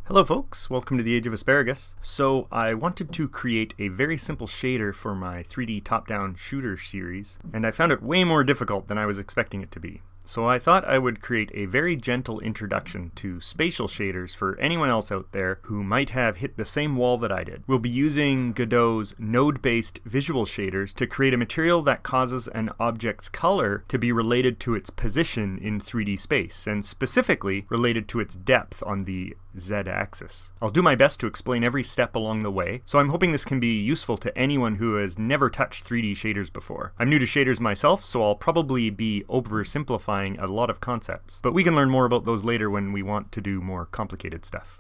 Hello folks, welcome to the Age of Asparagus. So I wanted to create a very simple shader for my 3D top-down shooter series, and I found it way more difficult than I was expecting it to be. So I thought I would create a very gentle introduction to spatial shaders for anyone else out there who might have hit the same wall that I did. We'll be using Godot's node-based visual shaders to create a material that causes an object's color to be related to its position in 3D space, and specifically related to its depth on the Z-axis. I'll do my best to explain every step along the way, so I'm hoping this can be useful to anyone who has never touched 3D shaders before. I'm new to shaders myself, so I'll probably be oversimplifying a lot of concepts, but we can learn more about those later when we want to do more complicated stuff.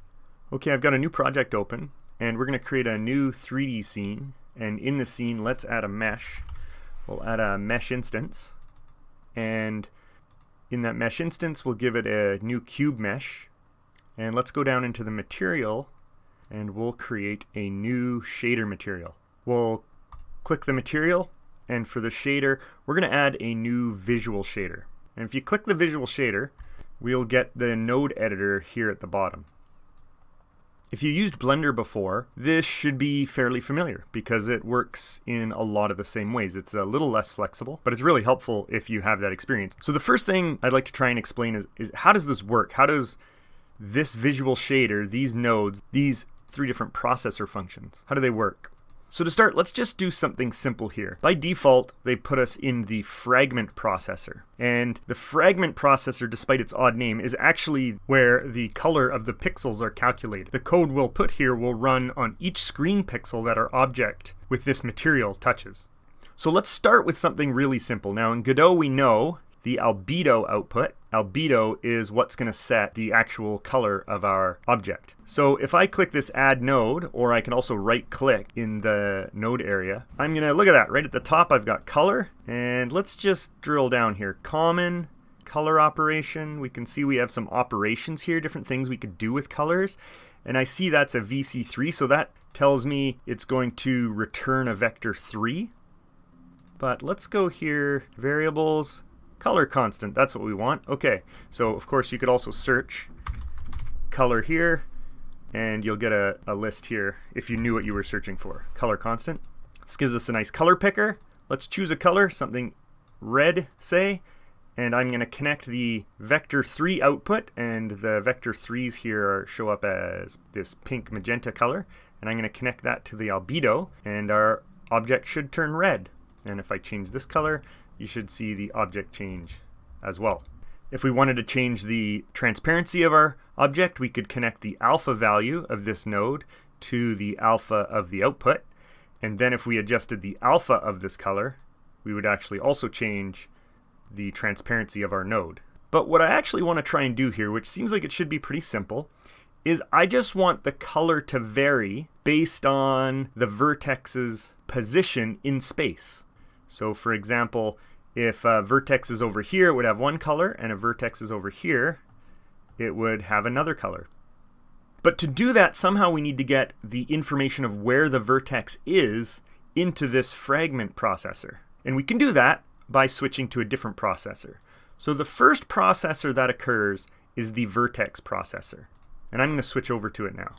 Okay, I've got a new project open, and we're going to create a new 3D scene, and in the scene let's add a mesh. We'll add a mesh instance, and in that mesh instance we'll give it a new cube mesh. And let's go down into the material and we'll create a new shader material. We'll click the material, and for the shader we're going to add a new visual shader. And if you click the visual shader, we'll get the node editor here at the bottom. If you used Blender before, this should be fairly familiar because it works in a lot of the same ways. It's a little less flexible, but it's really helpful if you have that experience. So the first thing I'd like to try and explain is how does this work? How does this visual shader, these nodes, these three different processor functions, how do they work? So to start, let's just do something simple here. By default, they put us in the Fragment processor. And the Fragment processor, despite its odd name, is actually where the color of the pixels are calculated. The code we'll put here will run on each screen pixel that our object with this material touches. So let's start with something really simple. Now in Godot we know the albedo output. Albedo is what's going to set the actual color of our object. So if I click this add node, or I can also right click in the node area, I'm going to look at that. Right at the top I've got color, and let's just drill down here. Common, color operation. We can see we have some operations here, different things we could do with colors. And I see that's a VC3, so that tells me it's going to return a vector 3. But let's go here, variables, color constant, that's what we want. Okay, so of course you could also search color here, and you'll get a list here if you knew what you were searching for. Color constant. This gives us a nice color picker. Let's choose a color, something red, say, and I'm going to connect the vector 3 output, and the vector 3s here show up as this pink magenta color, and I'm going to connect that to the albedo, and our object should turn red. And if I change this color, you should see the object change as well. If we wanted to change the transparency of our object, we could connect the alpha value of this node to the alpha of the output. And then if we adjusted the alpha of this color, we would actually also change the transparency of our node. But what I actually want to try and do here, which seems like it should be pretty simple, is I just want the color to vary based on the vertex's position in space. So for example, if a vertex is over here, it would have one color, and a vertex is over here, it would have another color. But to do that, somehow we need to get the information of where the vertex is into this Fragment processor. And we can do that by switching to a different processor. So the first processor that occurs is the Vertex processor. And I'm going to switch over to it now.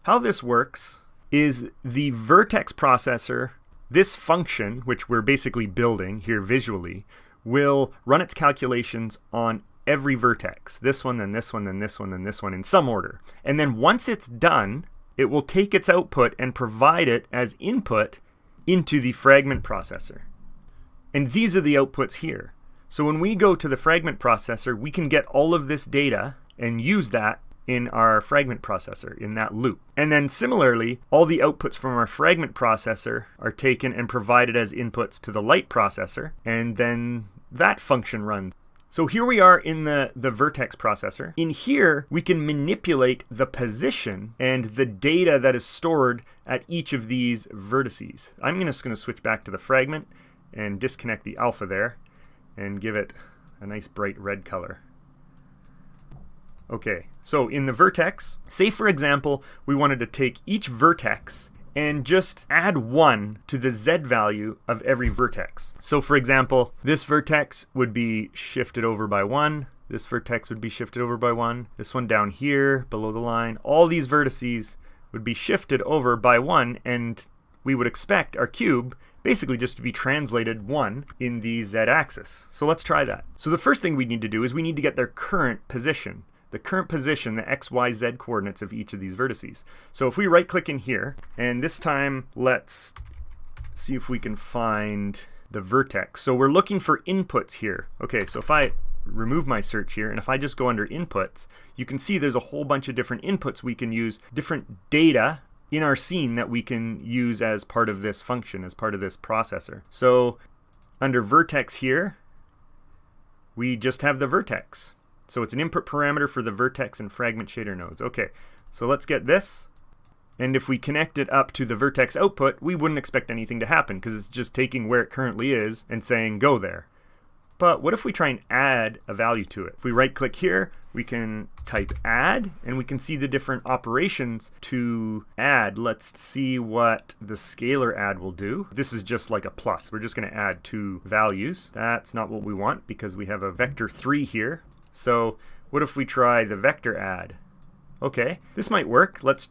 How this works is the Vertex processor, this function, which we're basically building here visually, will run its calculations on every vertex. This one, then this one, then this one, then this one, in some order. And then once it's done, it will take its output and provide it as input into the Fragment processor. And these are the outputs here. So when we go to the Fragment processor, we can get all of this data and use that in our Fragment processor, in that loop. And then similarly, all the outputs from our Fragment processor are taken and provided as inputs to the Light processor, and then that function runs. So here we are in the Vertex processor. In here, we can manipulate the position and the data that is stored at each of these vertices. I'm just going to switch back to the Fragment and disconnect the alpha there and give it a nice bright red color. Okay, so in the vertex, say for example, we wanted to take each vertex and just add 1 to the Z value of every vertex. So for example, this vertex would be shifted over by 1, This vertex would be shifted over by 1. This one down here, below the line. All these vertices would be shifted over by 1, and we would expect our cube basically just to be translated 1 in the z-axis. So let's try that. So the first thing we need to do is we need to get their current position. The current position, the x, y, z coordinates of each of these vertices. So if we right click in here, and this time let's see if we can find the vertex. So we're looking for inputs here. Okay, so if I remove my search here, and if I just go under inputs, you can see there's a whole bunch of different inputs we can use, different data in our scene that we can use as part of this function, as part of this processor. So under vertex here, we just have the vertex. So it's an input parameter for the vertex and fragment shader nodes. Okay, so let's get this. And if we connect it up to the vertex output, we wouldn't expect anything to happen because it's just taking where it currently is and saying go there. But what if we try and add a value to it? If we right click here, we can type add, and we can see the different operations to add. Let's see what the scalar add will do. This is just like a plus. We're just going to add 2 values. That's not what we want because we have a vector 3 here. So what if we try the vector add? Okay, this might work. Let's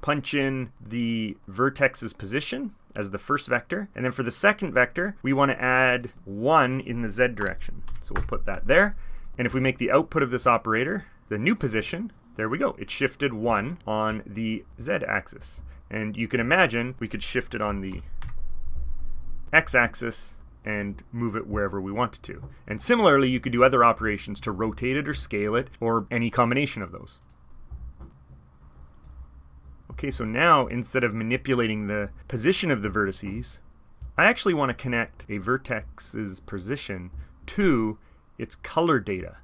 punch in the vertex's position as the first vector, and then for the second vector we want to add 1 in the z direction. So we'll put that there, and if we make the output of this operator the new position, there we go, it shifted 1 on the z axis. And you can imagine we could shift it on the x axis and move it wherever we wanted to. And similarly, you could do other operations to rotate it or scale it, or any combination of those. Okay, so now instead of manipulating the position of the vertices, I actually want to connect a vertex's position to its color data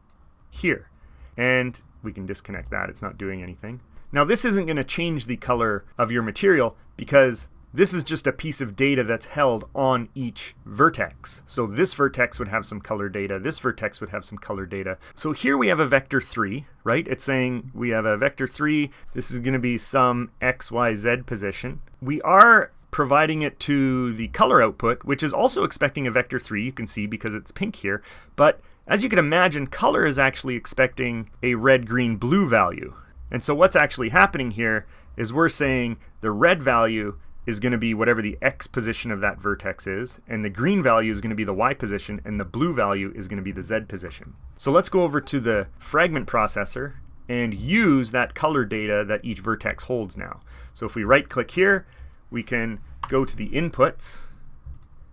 here. And we can disconnect that, it's not doing anything. Now this isn't going to change the color of your material because this is just a piece of data that's held on each vertex. So this vertex would have some color data, this vertex would have some color data. So here we have a vector 3, right? It's saying we have a vector 3, this is going to be some x, y, z position. We are providing it to the color output, which is also expecting a vector 3, you can see because it's pink here. But as you can imagine, color is actually expecting a red, green, blue value. And so what's actually happening here is we're saying the red value is going to be whatever the x position of that vertex is, and the green value is going to be the y position, and the blue value is going to be the z position. So let's go over to the fragment processor and use that color data that each vertex holds now. So if we right click here, we can go to the inputs,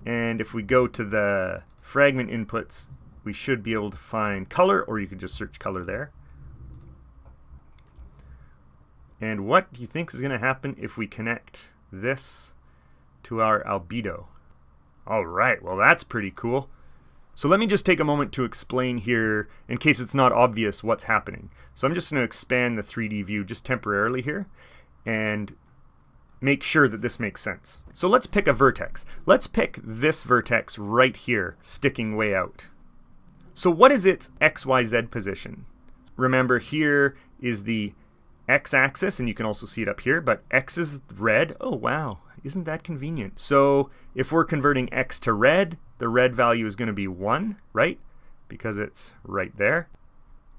and if we go to the fragment inputs, we should be able to find color, or you can just search color there. And what do you think is going to happen if we connect this to our albedo? All right, well that's pretty cool. So let me just take a moment to explain here in case it's not obvious what's happening. So I'm just going to expand the 3D view just temporarily here and make sure that this makes sense. So let's pick a vertex. Let's pick this vertex right here, sticking way out. So what is its XYZ position? Remember, here is the x-axis, and you can also see it up here, but x is red. Oh wow, isn't that convenient? So if we're converting x to red, the red value is going to be 1, right? Because it's right there.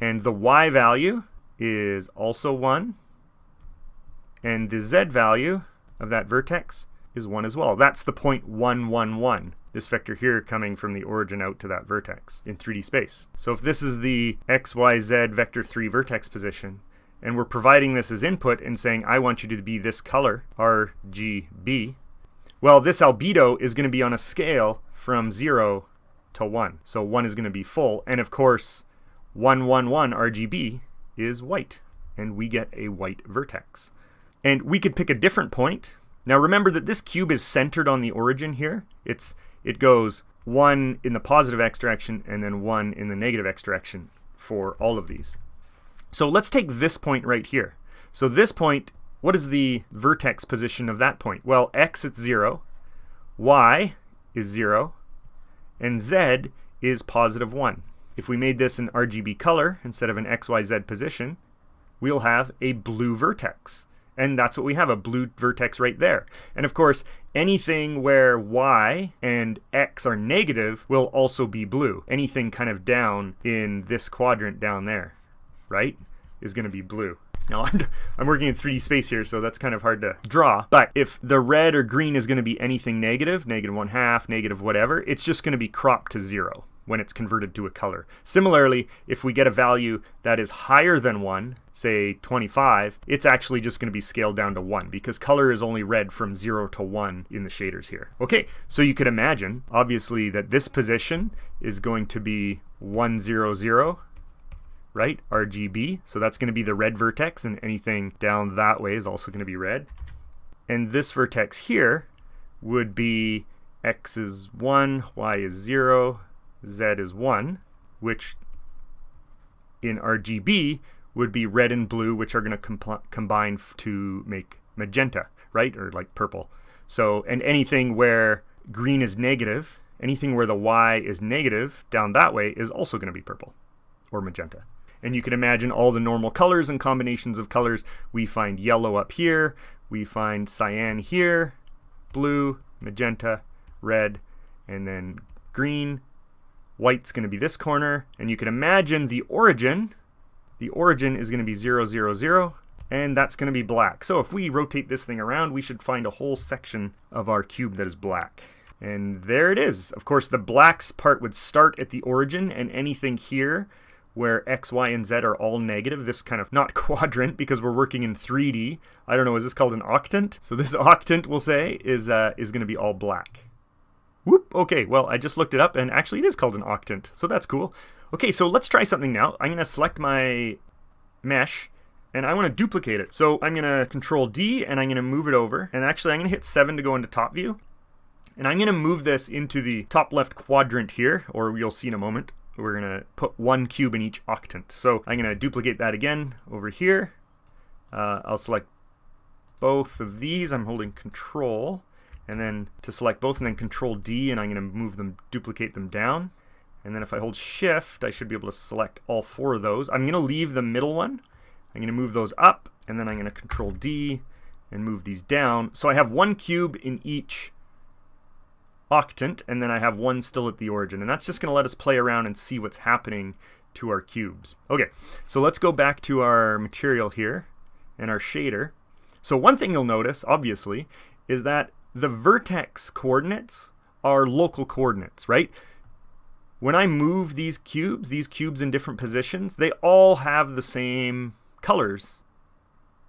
And the y value is also 1. And the z value of that vertex is 1 as well. That's the point 1, 1, 1. This vector here coming from the origin out to that vertex in 3D space. So if this is the x, y, z vector 3 vertex position, and we're providing this as input and saying, I want you to be this color, RGB, well, this albedo is going to be on a scale from 0 to 1. So 1 is going to be full, and of course, 111 RGB is white, and we get a white vertex. And we could pick a different point. Now remember that this cube is centered on the origin here. It goes 1 in the positive x direction and then 1 in the negative x direction for all of these. So let's take this point right here. So this point, what is the vertex position of that point? Well, x it's 0, y is 0, and z is positive 1. If we made this an RGB color instead of an XYZ position, we'll have a blue vertex. And that's what we have, a blue vertex right there. And of course, anything where y and x are negative will also be blue. Anything kind of down in this quadrant down there, right, is going to be blue. Now, I'm working in 3D space here, so that's kind of hard to draw. But if the red or green is going to be anything negative, negative 1/2, negative whatever, it's just going to be cropped to 0 when it's converted to a color. Similarly, if we get a value that is higher than 1, say 25, it's actually just going to be scaled down to 1 because color is only read from 0 to 1 in the shaders here. Okay, so you could imagine, obviously, that this position is going to be 1, 0, 0. Right, RGB, so that's going to be the red vertex, and anything down that way is also going to be red. And this vertex here would be x is 1, y is 0, z is 1, which in RGB would be red and blue, which are going to combine to make magenta, right, or like purple. So, and anything where green is negative, anything where the y is negative down that way is also going to be purple or magenta. And you can imagine all the normal colors and combinations of colors. We find yellow up here, we find cyan here, blue, magenta, red, and then green. White's going to be this corner, and you can imagine the origin is going to be 0, 0, 0, and that's going to be black. So if we rotate this thing around, we should find a whole section of our cube that is black. And there it is. Of course, the blacks part would start at the origin, and anything here where x, y, and z are all negative, this kind of, not quadrant because we're working in 3D. I don't know, is this called an octant? So this octant, we'll say, is going to be all black. Whoop, okay, well, I just looked it up, and actually it is called an octant, so that's cool. Okay, so let's try something now. I'm going to select my mesh, and I want to duplicate it. So I'm going to Control D, and I'm going to move it over, and actually I'm going to hit 7 to go into top view. And I'm going to move this into the top left quadrant here, or you'll see in a moment. We're going to put 1 cube in each octant. So I'm going to duplicate that again over here. I'll select both of these. I'm holding Control, and then to select both, and then Control D, and I'm going to move them, duplicate them down. And then if I hold Shift, I should be able to select all 4 of those. I'm going to leave the middle one. I'm going to move those up, and then I'm going to Control D and move these down. So I have 1 cube in each octant, and then I have 1 still at the origin, and that's just going to let us play around and see what's happening to our cubes. Okay, so let's go back to our material here and our shader. So one thing you'll notice, obviously, is that the vertex coordinates are local coordinates, right? When I move these cubes in different positions, they all have the same colors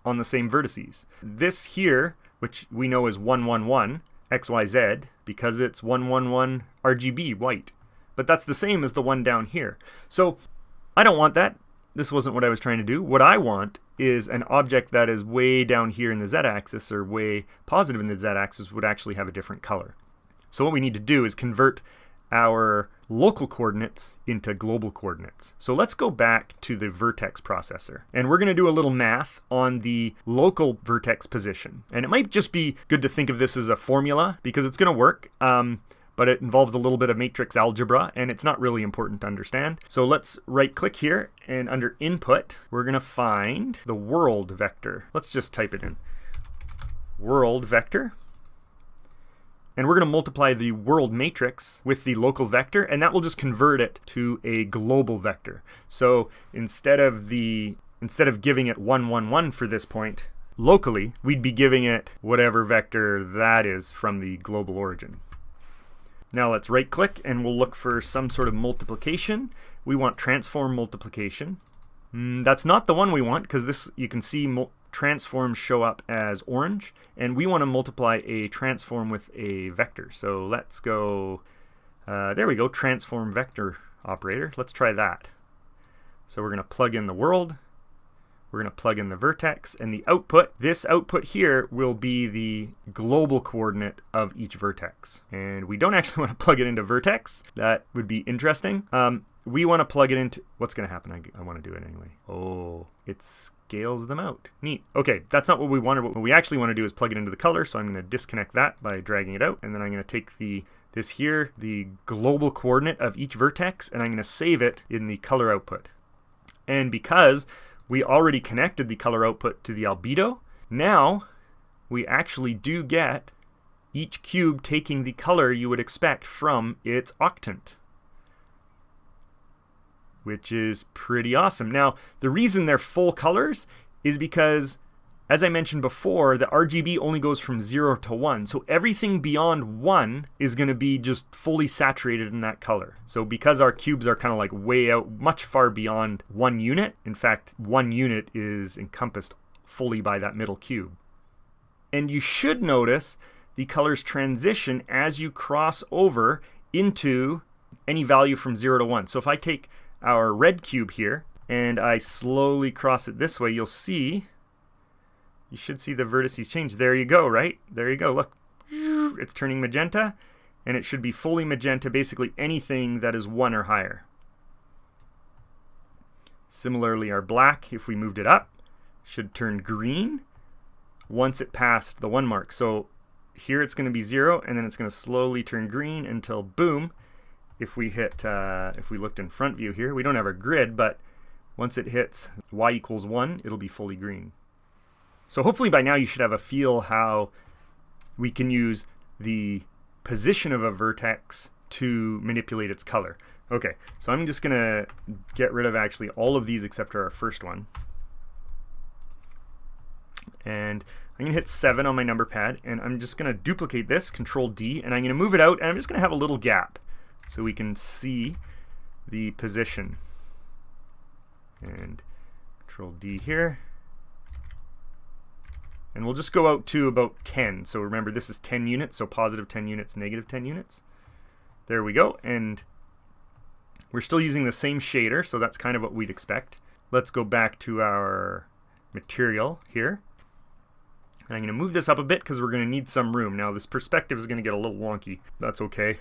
on the same vertices. This here, which we know is 1, 1, 1, XYZ, because it's 111 RGB white. But that's the same as the one down here. So I don't want that. This wasn't what I was trying to do. What I want is an object that is way down here in the z-axis, or way positive in the z-axis, would actually have a different color. So what we need to do is convert our local coordinates into global coordinates. So let's go back to the vertex processor, and we're going to do a little math on the local vertex position. And it might just be good to think of this as a formula because it's going to work, but it involves a little bit of matrix algebra, and it's not really important to understand. So let's right click here, and under input we're going to find the world vector. Let's just type it in, world vector. And we're going to multiply the world matrix with the local vector, and that will just convert it to a global vector. So instead of giving it 1, 1, 1 for this point locally, we'd be giving it whatever vector that is from the global origin. Now let's right click, and we'll look for some sort of multiplication. We want transform multiplication. That's not the one we want, because this, you can see transforms show up as orange, and we want to multiply a transform with a vector. So let's go, there we go, transform vector operator. Let's try that. So we're going to plug in the world, we're going to plug in the vertex, and the output, this output here will be the global coordinate of each vertex. And we don't actually want to plug it into vertex. That would be interesting. We want to plug it into, what's going to happen? I want to do it anyway. Oh, it scales them out. Neat. Okay, that's not what we wanted. What we actually want to do is plug it into the color, so I'm going to disconnect that by dragging it out, and then I'm going to take this here, the global coordinate of each vertex, and I'm going to save it in the color output. And because we already connected the color output to the albedo, Now we actually do get each cube taking the color you would expect from its octant, which is pretty awesome. Now, the reason they're full colors is because, as I mentioned before, the RGB only goes from 0 to 1. So everything beyond 1 is going to be just fully saturated in that color. So because our cubes are kind of like way out, much far beyond 1 unit, in fact, 1 unit is encompassed fully by that middle cube. And you should notice the colors transition as you cross over into any value from 0 to 1. So if I take our red cube here and I slowly cross it this way, you'll see, you should see the vertices change. There you go, right? There you go. Look, it's turning magenta, and it should be fully magenta, basically anything that is 1 or higher. Similarly, our black, if we moved it up, should turn green once it passed the 1 mark. So here it's going to be 0, and then it's going to slowly turn green until boom. If we hit, if we looked in front view here, we don't have a grid, but once it hits y equals 1, it'll be fully green. So hopefully by now you should have a feel how we can use the position of a vertex to manipulate its color. Okay, so I'm just going to get rid of actually all of these except for our first one. And I'm going to hit 7 on my number pad, and I'm just going to duplicate this, Control D, and I'm going to move it out, and I'm just going to have a little gap so we can see the position. And Control D here. And we'll just go out to about 10. So remember, this is 10 units, so positive 10 units, negative 10 units. There we go, and we're still using the same shader, so that's kind of what we'd expect. Let's go back to our material here. And I'm going to move this up a bit because we're going to need some room. Now this perspective is going to get a little wonky. That's okay.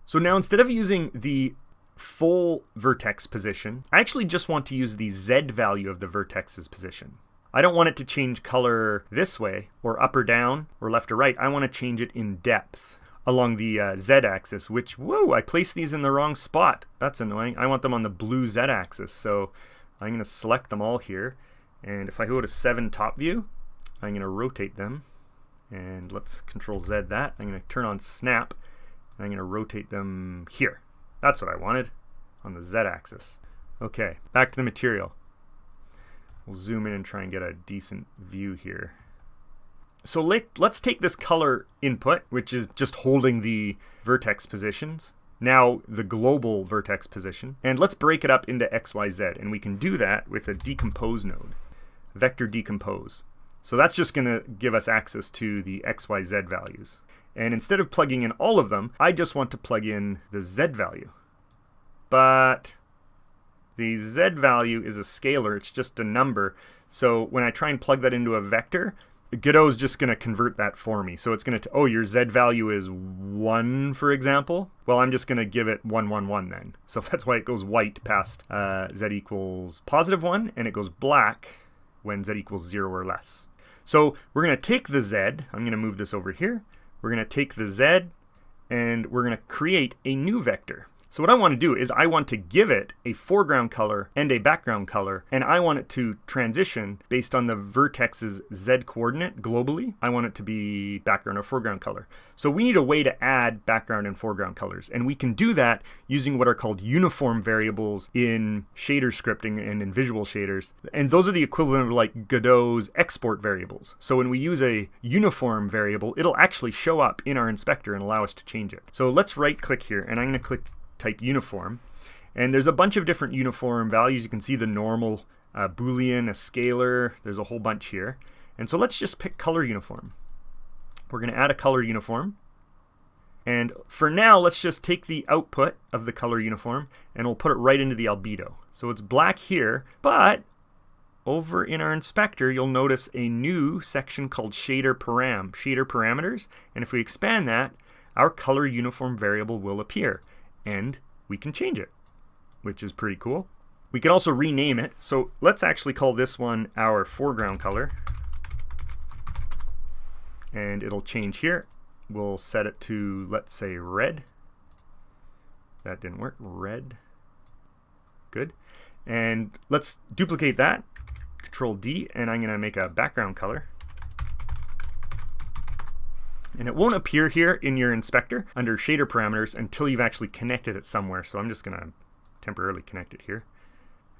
So now instead of using the full vertex position, I actually just want to use the Z value of the vertex's position. I don't want it to change color this way, or up or down, or left or right. I want to change it in depth along the Z-axis, which, whoa, I placed these in the wrong spot. That's annoying. I want them on the blue Z-axis, so I'm going to select them all here. And if I go to 7 top view, I'm going to rotate them, and let's Control Z that. I'm going to turn on snap, and I'm going to rotate them here. That's what I wanted, on the Z-axis. Okay, back to the material. We'll zoom in and try and get a decent view here. So let's take this color input, which is just holding the vertex positions, now the global vertex position, and let's break it up into X, Y, Z, and we can do that with a decompose node, vector decompose. So that's just going to give us access to the X, Y, Z values. And instead of plugging in all of them, I just want to plug in the Z value. But the Z value is a scalar, it's just a number. So when I try and plug that into a vector, Godot is just going to convert that for me. So it's going to, oh, your Z value is 1, for example. Well, I'm just going to give it 1, 1, 1 then. So that's why it goes white past Z equals positive 1, and it goes black when Z equals 0 or less. So we're going to take the Z, I'm going to move this over here. We're going to take the Z, and we're going to create a new vector. So what I want to do is I want to give it a foreground color and a background color, and I want it to transition based on the vertex's Z coordinate globally. I want it to be background or foreground color. So we need a way to add background and foreground colors, and we can do that using what are called uniform variables in shader scripting and in visual shaders. And those are the equivalent of like Godot's export variables. So when we use a uniform variable, it'll actually show up in our inspector and allow us to change it. So let's right click here, and I'm going to type uniform, and there's a bunch of different uniform values. You can see the normal, Boolean, a scalar, there's a whole bunch here. And so let's just pick color uniform. We're going to add a color uniform, and for now let's just take the output of the color uniform and we'll put it right into the albedo. So it's black here, but over in our inspector you'll notice a new section called shader parameters, and if we expand that, our color uniform variable will appear. And we can change it, which is pretty cool. We can also rename it. So let's actually call this one our foreground color. And it'll change here. We'll set it to, let's say, red. That didn't work. Red. Good. And let's duplicate that. Control D, and I'm going to make a background color. And it won't appear here in your inspector under shader parameters until you've actually connected it somewhere. So I'm just going to temporarily connect it here.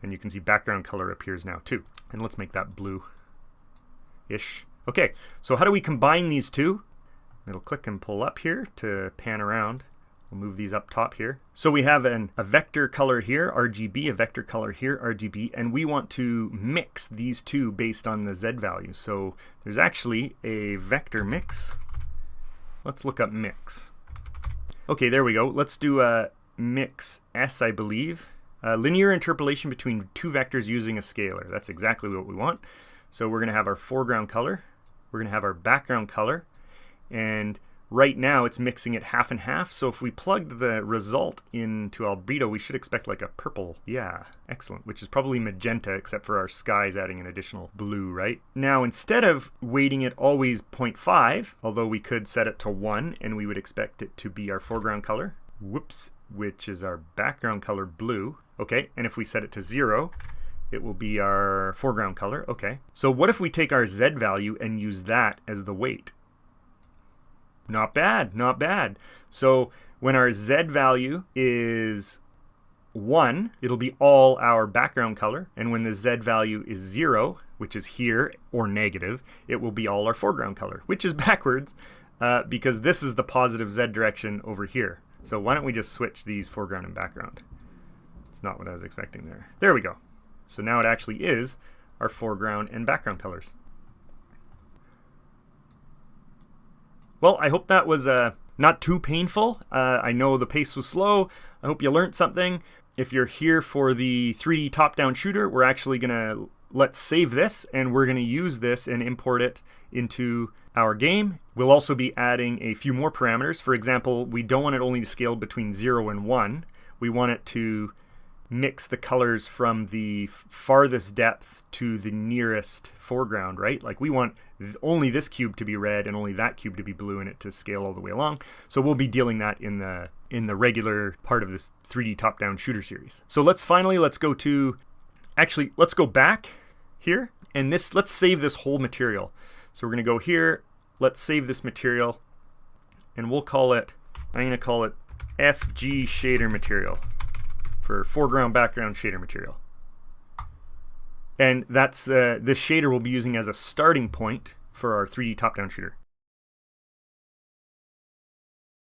And you can see background color appears now too. And let's make that blue-ish. Okay, so how do we combine these two? It'll click and pull up here to pan around. We'll move these up top here. So we have a vector color here, RGB, a vector color here, RGB, and we want to mix these two based on the Z value. So there's actually a vector mix. Let's look up mix. Okay, there we go. Let's do a mix S, I believe. Linear interpolation between two vectors using a scalar. That's exactly what we want. So we're going to have our foreground color. We're going to have our background color. And right now it's mixing it half and half. So if we plugged the result into albedo, we should expect like a purple. Yeah, excellent. Which is probably magenta, except for our skies adding an additional blue, right? Now, instead of weighting it always 0.5, although we could set it to 1 and we would expect it to be our foreground color, whoops, which is our background color blue. Okay, and if we set it to 0, it will be our foreground color. Okay, so what if we take our Z value and use that as the weight? Not bad, not bad. So when our Z value is 1, it'll be all our background color. And when the Z value is 0, which is here, or negative, it will be all our foreground color, which is backwards because this is the positive Z direction over here. So why don't we just switch these foreground and background? It's not what I was expecting there. There we go. So now it actually is our foreground and background colors. Well, I hope that was not too painful. I know the pace was slow. I hope you learned something. If you're here for the 3D top-down shooter, we're actually going to let's save this, and we're going to use this and import it into our game. We'll also be adding a few more parameters. For example, we don't want it only to scale between 0 and 1. We want it to mix the colors from the farthest depth to the nearest foreground, right? Like we want only this cube to be red and only that cube to be blue and it to scale all the way along. So we'll be dealing that in the regular part of this 3D top-down shooter series. So let's go back here and let's save this whole material. So we're going to go here, let's save this material, and I'm going to call it FG shader material. For foreground, background shader material. And that's this shader we'll be using as a starting point for our 3D top-down shooter.